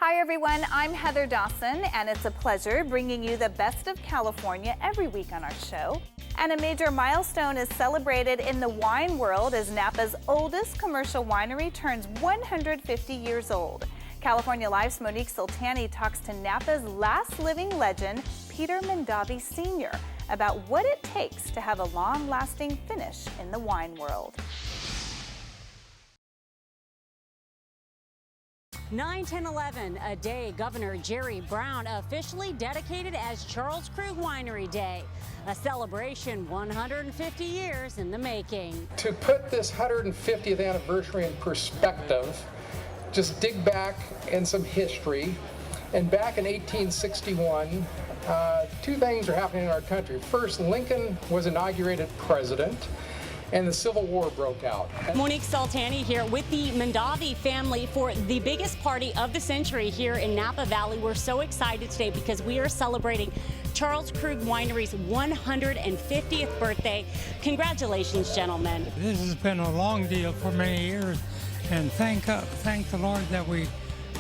Hi everyone, I'm Heather Dawson, and it's a pleasure bringing you the best of California every week on our show. And a major milestone is celebrated in the wine world as Napa's oldest commercial winery turns 150 years old. California Life's Monique Soltani talks to Napa's last living legend, Peter Mondavi Sr., about what it takes to have a long-lasting finish in the wine world. 9/10/11, a day Governor Jerry Brown officially dedicated as Charles Krug Winery Day, a celebration 150 years in the making. To put this 150th anniversary in perspective, just dig back in some history. And back in 1861, two things are happening in our country. First, Lincoln was inaugurated president, and the Civil War broke out. Monique Soltani here with the Mondavi family for the biggest party of the century here in Napa Valley. We're so excited today because we are celebrating Charles Krug Winery's 150th birthday. Congratulations, gentlemen. This has been a long deal for many years, and thank the Lord that we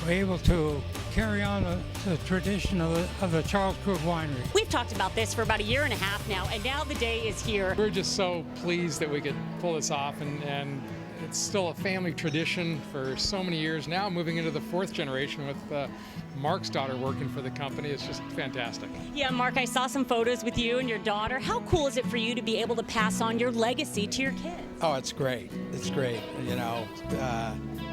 were able to carry on the tradition of the Charles Krug Winery. We've talked about this for about a year and a half now, and now the day is here. We're just so pleased that we could pull this off, and it's still a family tradition for so many years now, moving into the fourth generation with Mark's daughter working for the company. It's just fantastic. Yeah, Mark, I saw some photos with you and your daughter. How cool is it for you to be able to pass on your legacy to your kids? Oh, it's great. It's great. You know,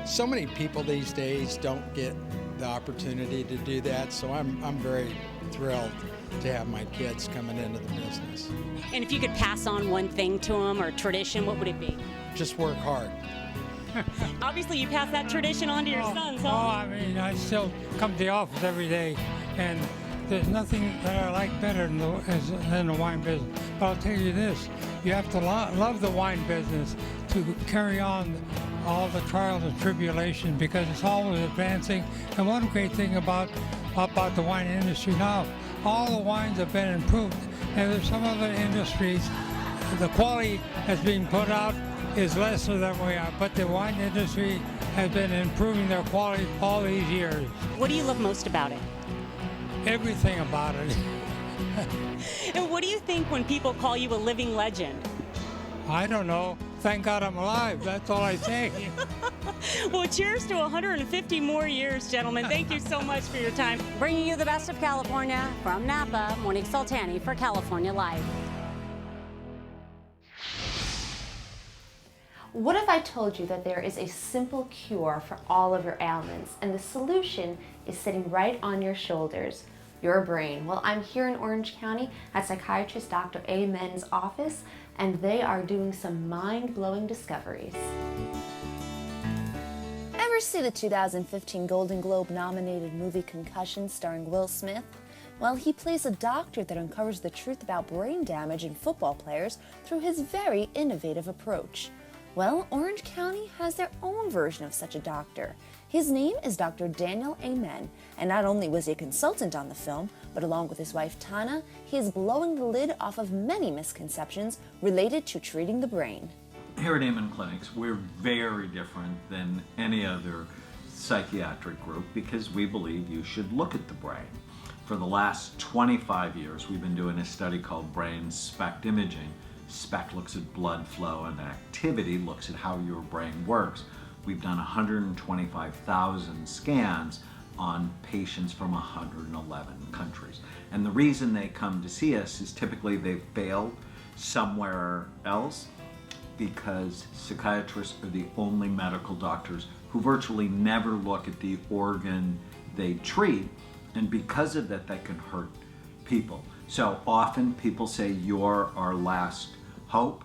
so many people these days don't get the opportunity to do that, so I'm very thrilled to have my kids coming into the business. And if you could pass on one thing to them or tradition, what would it be? Just work hard. Obviously, you pass that tradition on to your sons, huh? Oh, I mean, I still come to the office every day, and there's nothing that I like better than the wine business. But I'll tell you this, you have to love the wine business to carry on all the trials and tribulations, because it's always advancing. And one great thing about the wine industry now, all the wines have been improved. And there's some other industries, the quality that's being put out is lesser than we are, but the wine industry has been improving their quality all these years. What do you love most about it? Everything about it. And what do you think when people call you a living legend? I don't know. Thank God I'm alive. That's all I say. Well, cheers to 150 more years, gentlemen. Thank you so much for your time. Bringing you the best of California from Napa, Monique Soltani for California Live. What if I told you that there is a simple cure for all of your ailments, and the solution is sitting right on your shoulders? Your brain. Well, I'm here in Orange County at psychiatrist Dr. Amen's office, and they are doing some mind-blowing discoveries. Ever see the 2015 Golden Globe nominated movie Concussion starring Will Smith? Well, he plays a doctor that uncovers the truth about brain damage in football players through his very innovative approach. Well, Orange County has their own version of such a doctor. His name is Dr. Daniel Amen, and not only was he a consultant on the film, but along with his wife Tana, he is blowing the lid off of many misconceptions related to treating the brain. Here at Amen Clinics, we're very different than any other psychiatric group because we believe you should look at the brain. For the last 25 years, we've been doing a study called brain SPECT imaging. SPECT looks at blood flow, and activity looks at how your brain works. We've done 125,000 scans on patients from 111 countries. And the reason they come to see us is typically they've failed somewhere else, because psychiatrists are the only medical doctors who virtually never look at the organ they treat, and because of that, that can hurt people. So often people say, "You're our last hope,"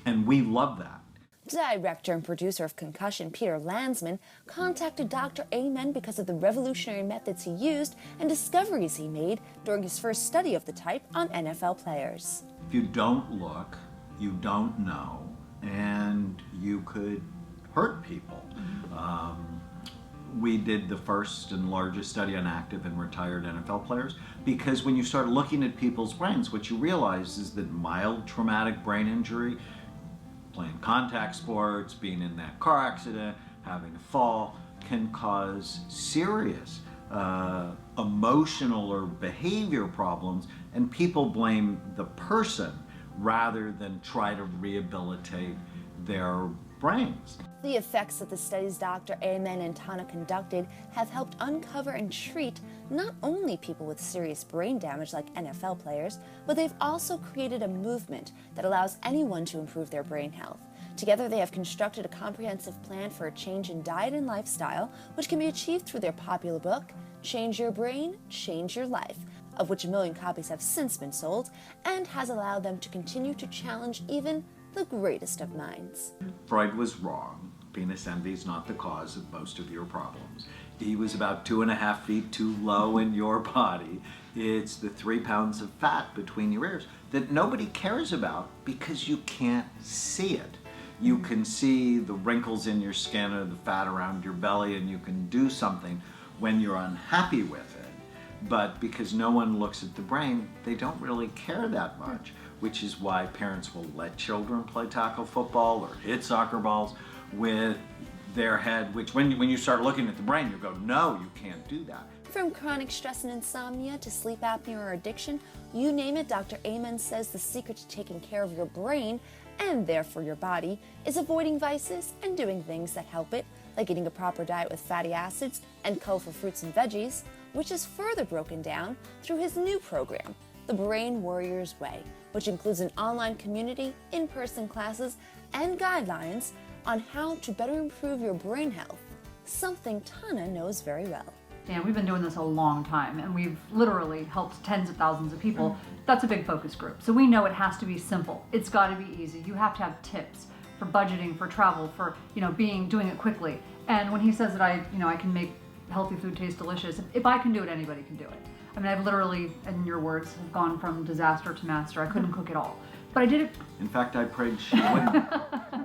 and we love that. Director and producer of Concussion, Peter Landsman, contacted Dr. Amen because of the revolutionary methods he used and discoveries he made during his first study of the type on NFL players. If you don't look, you don't know, and you could hurt people. We did the first and largest study on active and retired NFL players, because when you start looking at people's brains, what you realize is that mild traumatic brain injury, playing contact sports, being in that car accident, having a fall, can cause serious emotional or behavior problems, and people blame the person rather than try to rehabilitate their brains. The effects that the studies Dr. Amen and Tana conducted have helped uncover and treat not only people with serious brain damage like NFL players, but they've also created a movement that allows anyone to improve their brain health. Together, they have constructed a comprehensive plan for a change in diet and lifestyle, which can be achieved through their popular book, Change Your Brain, Change Your Life, of which 1 million copies have since been sold, and has allowed them to continue to challenge even the greatest of minds. Freud was wrong. Penis envy is not the cause of most of your problems. He was about 2.5 feet too low in your body. It's the 3 pounds of fat between your ears that nobody cares about because you can't see it. You can see the wrinkles in your skin or the fat around your belly, and you can do something when you're unhappy with it. But because no one looks at the brain, they don't really care that much, which is why parents will let children play tackle football or hit soccer balls with their head, which when you start looking at the brain, you go, no, you can't do that. From chronic stress and insomnia to sleep apnea or addiction, you name it, Dr. Amen says the secret to taking care of your brain, and therefore your body, is avoiding vices and doing things that help it, like eating a proper diet with fatty acids and colorful fruits and veggies, which is further broken down through his new program, The Brain Warrior's Way, which includes an online community, in-person classes, and guidelines on how to better improve your brain health, something Tana knows very well. Yeah, we've been doing this a long time, and we've literally helped tens of thousands of people. That's a big focus group. So we know it has to be simple. It's got to be easy. You have to have tips for budgeting, for travel, for doing it quickly. And when he says that I can make healthy food taste delicious, if I can do it, anybody can do it. I mean, I've literally, in your words, have gone from disaster to master. I couldn't cook it all, but I did it. In fact, I prayed she wouldn't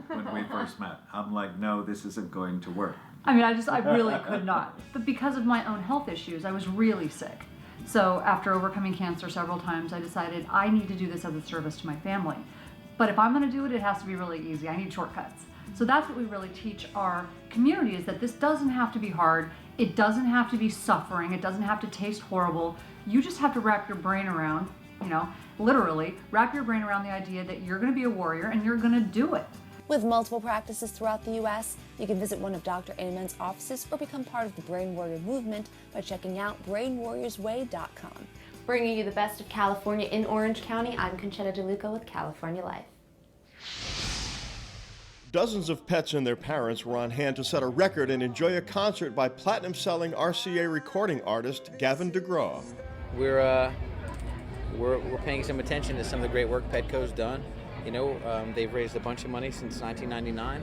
when we first met. I'm like, no, this isn't going to work. I mean, I really could not. But because of my own health issues, I was really sick. So after overcoming cancer several times, I decided I need to do this as a service to my family. But if I'm going to do it, it has to be really easy. I need shortcuts. So that's what we really teach our community, is that this doesn't have to be hard. It doesn't have to be suffering. It doesn't have to taste horrible. You just have to wrap your brain around, literally wrap your brain around the idea that you're going to be a warrior and you're going to do it. With multiple practices throughout the U.S., you can visit one of Dr. Amen's offices or become part of the Brain Warrior movement by checking out brainwarriorsway.com. Bringing you the best of California in Orange County, I'm Conchetta DeLuca with California Life. Dozens of pets and their parents were on hand to set a record and enjoy a concert by platinum-selling RCA recording artist Gavin DeGraw. We're paying some attention to some of the great work Petco's done. They've raised a bunch of money since 1999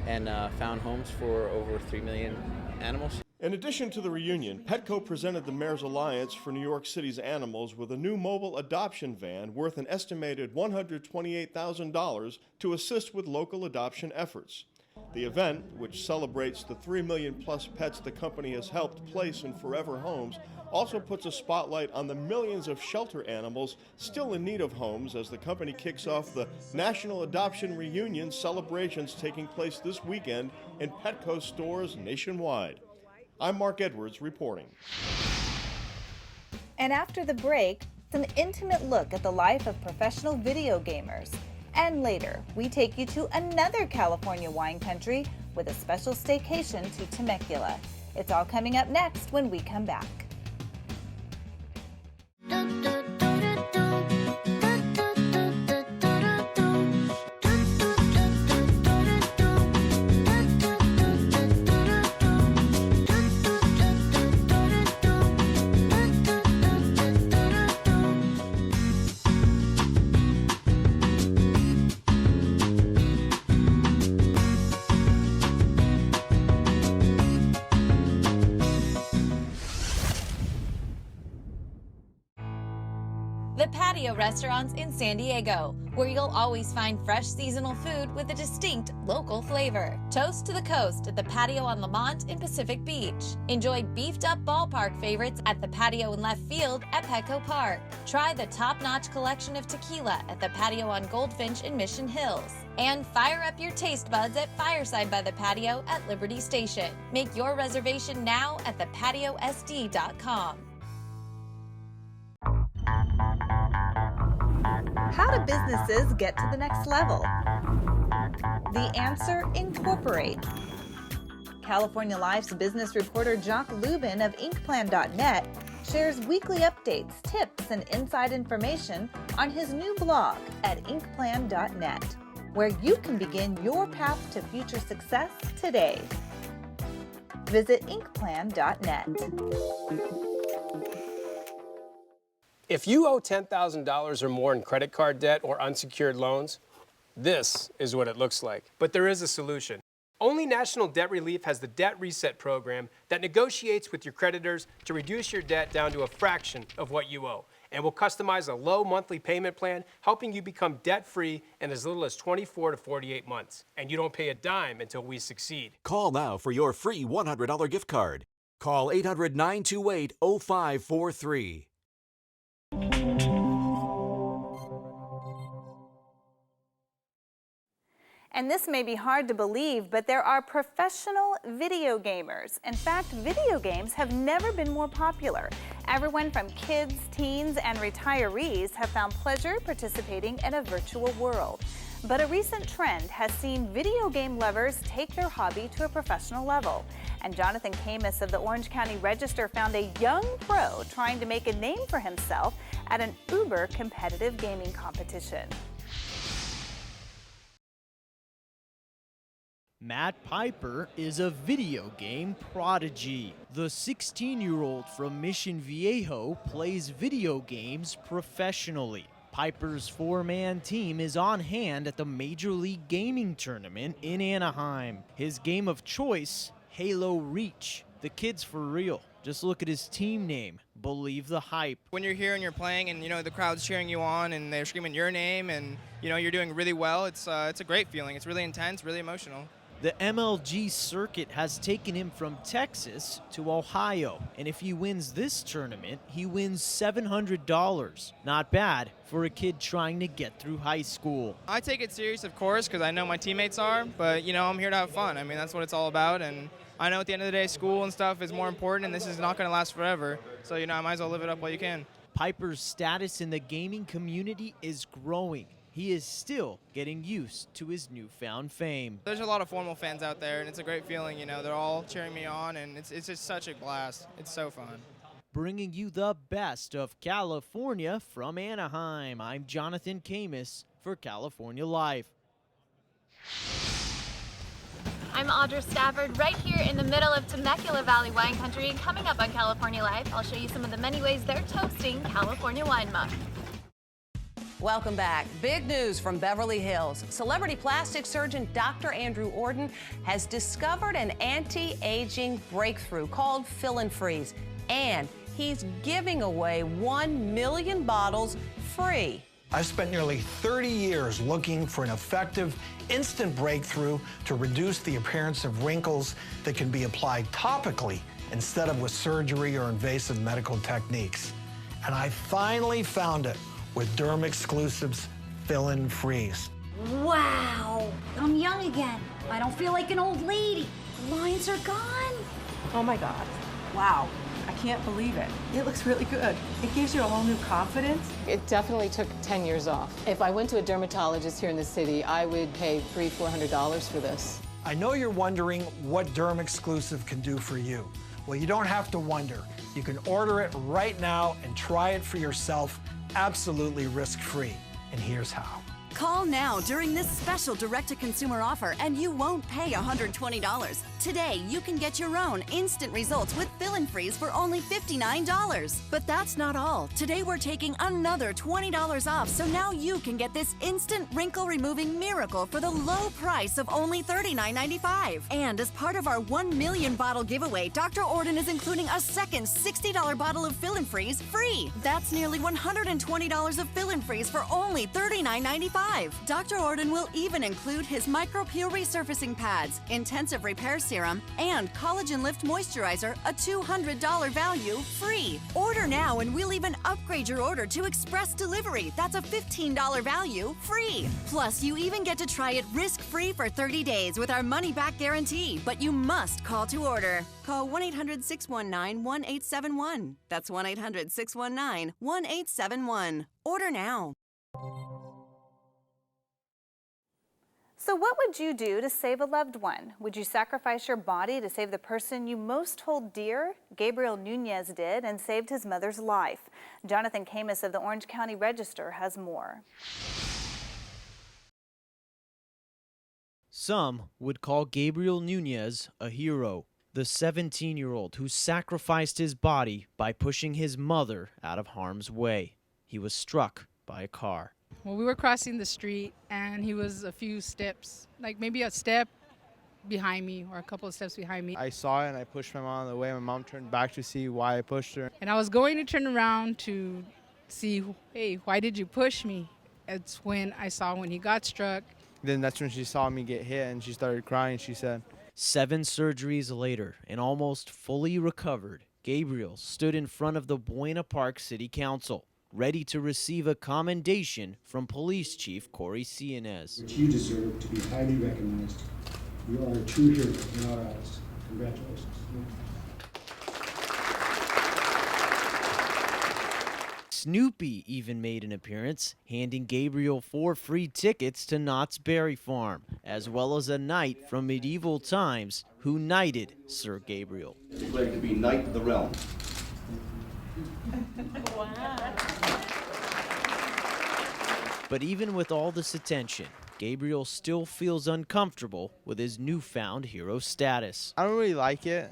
and found homes for over 3 million animals. In addition to the reunion, Petco presented the Mayor's Alliance for New York City's Animals with a new mobile adoption van worth an estimated $128,000 to assist with local adoption efforts. The event, which celebrates the 3 million plus pets the company has helped place in forever homes, also puts a spotlight on the millions of shelter animals still in need of homes as the company kicks off the National Adoption Reunion celebrations taking place this weekend in Petco stores nationwide. I'm Mark Edwards reporting. And after the break, it's an intimate look at the life of professional video gamers. And later, we take you to another California wine country with a special staycation to Temecula. It's all coming up next when we come back. The Patio Restaurants in San Diego, where you'll always find fresh seasonal food with a distinct local flavor. Toast to the coast at the Patio on Lamont in Pacific Beach. Enjoy beefed up ballpark favorites at the Patio in Left Field at Petco Park. Try the top-notch collection of tequila at the Patio on Goldfinch in Mission Hills. And fire up your taste buds at Fireside by the Patio at Liberty Station. Make your reservation now at thepatiosd.com. How do businesses get to the next level? The answer: incorporate. California Life's business reporter Jock Lubin of Inkplan.net shares weekly updates, tips, and inside information on his new blog at Inkplan.net, where you can begin your path to future success today. Visit Inkplan.net. If you owe $10,000 or more in credit card debt or unsecured loans, this is what it looks like. But there is a solution. Only National Debt Relief has the Debt Reset program that negotiates with your creditors to reduce your debt down to a fraction of what you owe, and will customize a low monthly payment plan, helping you become debt-free in as little as 24 to 48 months. And you don't pay a dime until we succeed. Call now for your free $100 gift card. Call 800-928-0543. And this may be hard to believe, but there are professional video gamers. In fact, video games have never been more popular. Everyone from kids, teens, and retirees have found pleasure participating in a virtual world. But a recent trend has seen video game lovers take their hobby to a professional level. And Jonathan Camus of the Orange County Register found a young pro trying to make a name for himself at an uber competitive gaming competition. Matt Piper is a video game prodigy. The 16-year-old from Mission Viejo plays video games professionally. Piper's four-man team is on hand at the Major League Gaming Tournament in Anaheim. His game of choice, Halo Reach. The kid's for real. Just look at his team name, Believe the Hype. When you're here and you're playing and, the crowd's cheering you on and they're screaming your name and, you're doing really well, it's a great feeling. It's really intense, really emotional. The MLG circuit has taken him from Texas to Ohio, and if he wins this tournament, he wins $700. Not bad for a kid trying to get through high school. I take it serious, of course, because I know my teammates are, but, I'm here to have fun. I mean, that's what it's all about, and I know at the end of the day, school and stuff is more important, and this is not going to last forever, so, I might as well live it up while you can. Piper's status in the gaming community is growing. He is still getting used to his newfound fame. There's a lot of formal fans out there, and it's a great feeling, They're all cheering me on, and it's just such a blast. It's so fun. Bringing you the best of California from Anaheim, I'm Jonathan Camus for California Life. I'm Audra Stafford, right here in the middle of Temecula Valley Wine Country. Coming up on California Life, I'll show you some of the many ways they're toasting California Wine Month. Welcome back. Big news from Beverly Hills. Celebrity plastic surgeon Dr. Andrew Orden has discovered an anti-aging breakthrough called Fill and Freeze, and he's giving away 1 million bottles free. I've spent nearly 30 years looking for an effective, instant breakthrough to reduce the appearance of wrinkles that can be applied topically instead of with surgery or invasive medical techniques. And I finally found it with Derm Exclusives Fill and Freeze. Wow, I'm young again. I don't feel like an old lady. The lines are gone. Oh my God. Wow, I can't believe it. It looks really good. It gives you a whole new confidence. It definitely took 10 years off. If I went to a dermatologist here in the city, I would pay $300-400 for this. I know you're wondering what Derm Exclusive can do for you. Well, you don't have to wonder. You can order it right now and try it for yourself absolutely risk-free. And here's how. Call now during this special direct-to-consumer offer and you won't pay $120. Today, you can get your own instant results with Fill and Freeze for only $59. But that's not all. Today, we're taking another $20 off, so now you can get this instant wrinkle-removing miracle for the low price of only $39.95. And as part of our 1 million bottle giveaway, Dr. Orden is including a second $60 bottle of Fill and Freeze free. That's nearly $120 of Fill and Freeze for only $39.95. $5. Dr. Orden will even include his micro-peel resurfacing pads, intensive repair serum, and collagen lift moisturizer, a $200 value, free. Order now and we'll even upgrade your order to express delivery. That's a $15 value, free. Plus, you even get to try it risk-free for 30 days with our money-back guarantee, but you must call to order. Call 1-800-619-1871. That's 1-800-619-1871. Order now. So what would you do to save a loved one? Would you sacrifice your body to save the person you most hold dear? Gabriel Nunez did and saved his mother's life. Jonathan Camus of the Orange County Register has more. Some would call Gabriel Nunez a hero, the 17-year-old who sacrificed his body by pushing his mother out of harm's way. He was struck by a car. Well, we were crossing the street, and he was a few steps, like maybe a step behind me or a couple of steps behind me. I saw it, and I pushed my mom out of the way. My mom turned back to see why I pushed her. And I was going to turn around to see, hey, why did you push me? It's when I saw when he got struck. Then that's when she saw me get hit, and she started crying, she said. 7 surgeries later, and almost fully recovered, Gabriel stood in front of the Buena Park City Council, ready to receive a commendation from Police Chief Corey Cianez. Which you deserve to be highly recognized. You are a true hero in our eyes. Congratulations. Snoopy even made an appearance, handing Gabriel 4 free tickets to Knott's Berry Farm, as well as a knight from medieval times who knighted Sir Gabriel. Declared to be Knight of the Realm. But even with all this attention, Gabriel still feels uncomfortable with his newfound hero status. I don't really like it.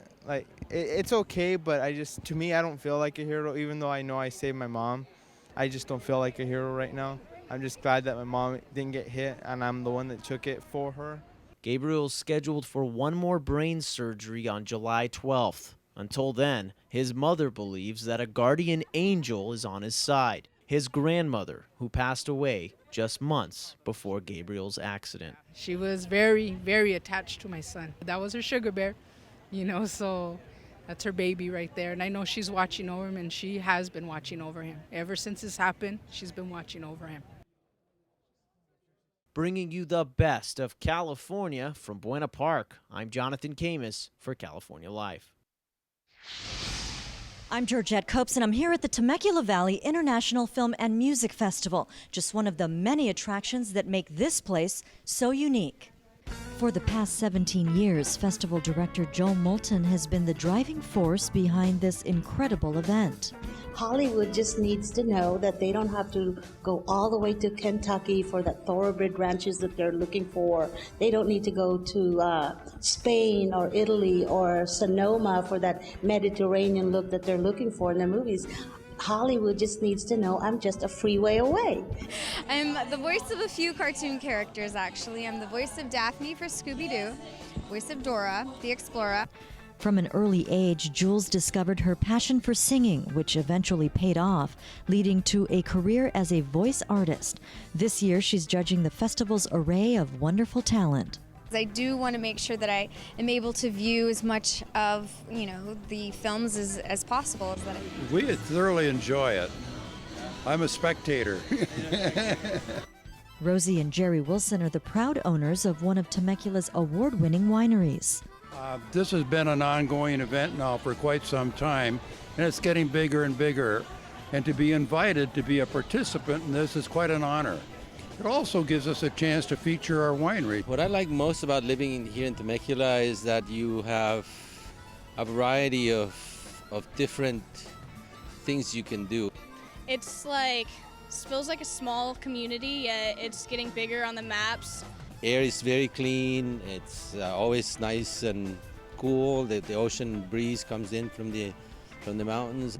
It's okay, but to me, I don't feel like a hero, even though I know I saved my mom. I just don't feel like a hero right now. I'm just glad that my mom didn't get hit, and I'm the one that took it for her. Gabriel's scheduled for one more brain surgery on July 12th. Until then, his mother believes that a guardian angel is on his side. His grandmother, who passed away just months before Gabriel's accident. She was very, very attached to my son. That was her sugar bear, so that's her baby right there. And I know she's watching over him, and she has been watching over him. Ever since this happened, she's been watching over him. Bringing you the best of California from Buena Park, I'm Jonathan Camus for California Life. I'm Georgette Copes, and I'm here at the Temecula Valley International Film and Music Festival, just one of the many attractions that make this place so unique. For the past 17 years, festival director Joel Moulton has been the driving force behind this incredible event. Hollywood just needs to know that they don't have to go all the way to Kentucky for the thoroughbred ranches that they're looking for. They don't need to go to Spain or Italy or Sonoma for that Mediterranean look that they're looking for in their movies. Hollywood just needs to know I'm just a freeway away. I'm the voice of a few cartoon characters, actually. I'm the voice of Daphne for Scooby-Doo, voice of Dora, the Explorer. From an early age, Jules discovered her passion for singing, which eventually paid off, leading to a career as a voice artist. This year, she's judging the festival's array of wonderful talent. I do want to make sure that I am able to view as much of, the films as possible. We thoroughly enjoy it. I'm a spectator. Rosie and Jerry Wilson are the proud owners of one of Temecula's award-winning wineries. This has been an ongoing event now for quite some time, and it's getting bigger and bigger. And to be invited to be a participant in this is quite an honor. It also gives us a chance to feature our winery. What I like most about living here in Temecula is that you have a variety of different things you can do. It's feels like a small community, yet it's getting bigger on the maps. Air is very clean. It's always nice and cool. The ocean breeze comes in from the mountains.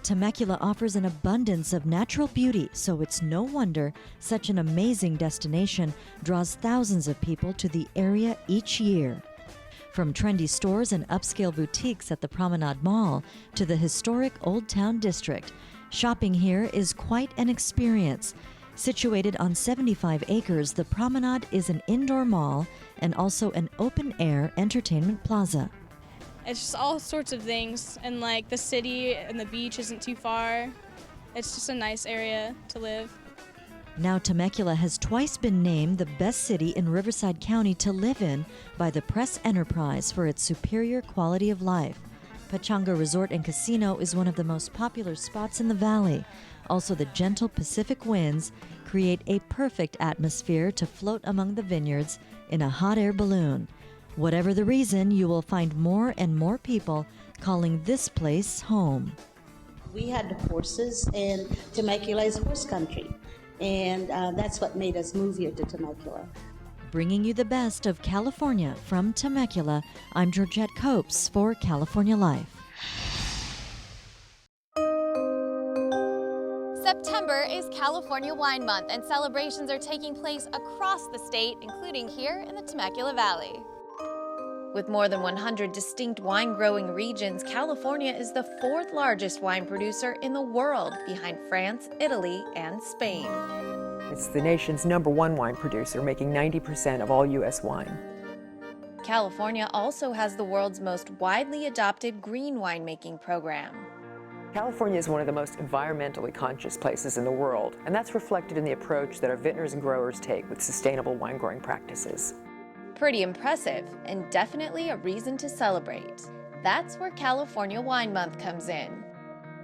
Temecula offers an abundance of natural beauty, so it's no wonder such an amazing destination draws thousands of people to the area each year. From trendy stores and upscale boutiques at the Promenade Mall to the historic Old Town District, shopping here is quite an experience. Situated on 75 acres, the promenade is an indoor mall and also an open-air entertainment plaza. It's just all sorts of things, and like the city and the beach isn't too far. It's just a nice area to live. Now Temecula has twice been named the best city in Riverside County to live in by the Press Enterprise for its superior quality of life. Pechanga Resort and Casino is one of the most popular spots in the valley. Also, the gentle Pacific winds create a perfect atmosphere to float among the vineyards in a hot air balloon. Whatever the reason, you will find more and more people calling this place home. We had horses, and Temecula is horse country. And that's what made us move here to Temecula. Bringing you the best of California from Temecula, I'm Georgette Copes for California Life. September is California Wine Month, and celebrations are taking place across the state, including here in the Temecula Valley. With more than 100 distinct wine-growing regions, California is the fourth largest wine producer in the world, behind France, Italy, and Spain. It's the nation's #1 wine producer, making 90% of all U.S. wine. California also has the world's most widely adopted green winemaking program. California is one of the most environmentally conscious places in the world, and that's reflected in the approach that our vintners and growers take with sustainable wine growing practices. Pretty impressive, and definitely a reason to celebrate. That's where California Wine Month comes in.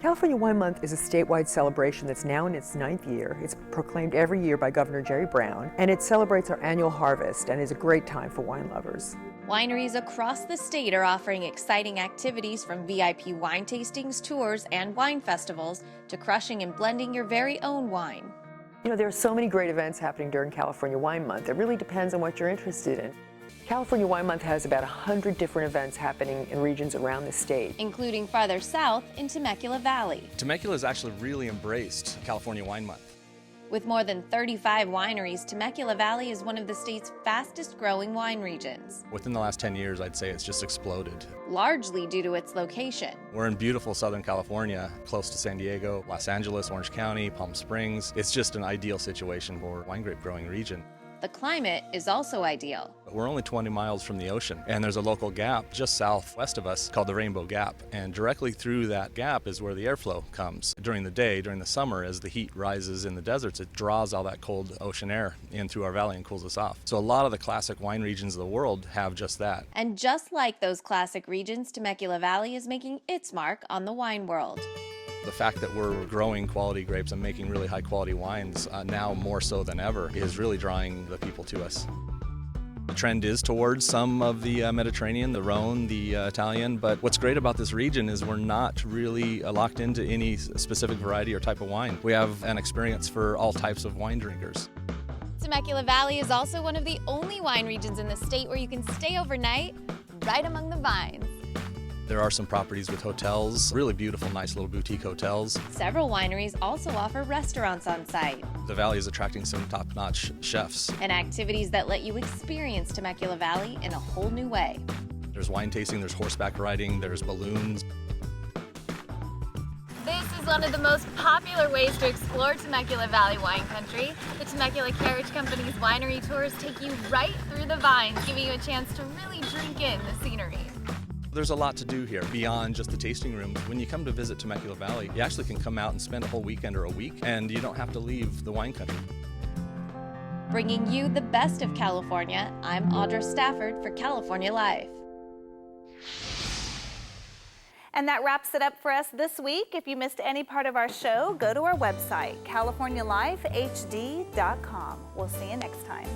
California Wine Month is a statewide celebration that's now in its 9th year. It's proclaimed every year by Governor Jerry Brown, and it celebrates our annual harvest and is a great time for wine lovers. Wineries across the state are offering exciting activities from VIP wine tastings, tours, and wine festivals to crushing and blending your very own wine. You know, there are so many great events happening during California Wine Month. It really depends on what you're interested in. California Wine Month has about 100 different events happening in regions around the state, including farther south in Temecula Valley. Temecula has actually really embraced California Wine Month. With more than 35 wineries, Temecula Valley is one of the state's fastest growing wine regions. Within the last 10 years, I'd say it's just exploded. Largely due to its location. We're in beautiful Southern California, close to San Diego, Los Angeles, Orange County, Palm Springs. It's just an ideal situation for a wine grape growing region. The climate is also ideal. We're only 20 miles from the ocean, and there's a local gap just southwest of us called the Rainbow Gap. And directly through that gap is where the airflow comes. During the day, during the summer, as the heat rises in the deserts, it draws all that cold ocean air in through our valley and cools us off. So a lot of the classic wine regions of the world have just that. And just like those classic regions, Temecula Valley is making its mark on the wine world. The fact that we're growing quality grapes and making really high quality wines now more so than ever is really drawing the people to us. The trend is towards some of the Mediterranean, the Rhone, the Italian, but what's great about this region is we're not really locked into any specific variety or type of wine. We have an experience for all types of wine drinkers. Temecula Valley is also one of the only wine regions in the state where you can stay overnight right among the vines. There are some properties with hotels, really beautiful, nice little boutique hotels. Several wineries also offer restaurants on site. The valley is attracting some top-notch chefs. And activities that let you experience Temecula Valley in a whole new way. There's wine tasting, there's horseback riding, there's balloons. This is one of the most popular ways to explore Temecula Valley Wine Country. The Temecula Carriage Company's winery tours take you right through the vines, giving you a chance to really drink in the scenery. There's a lot to do here beyond just the tasting rooms. When you come to visit Temecula Valley, you actually can come out and spend a whole weekend or a week, and you don't have to leave the wine country. Bringing you the best of California, I'm Audra Stafford for California Life. And that wraps it up for us this week. If you missed any part of our show, go to our website, CaliforniaLifeHD.com. We'll see you next time.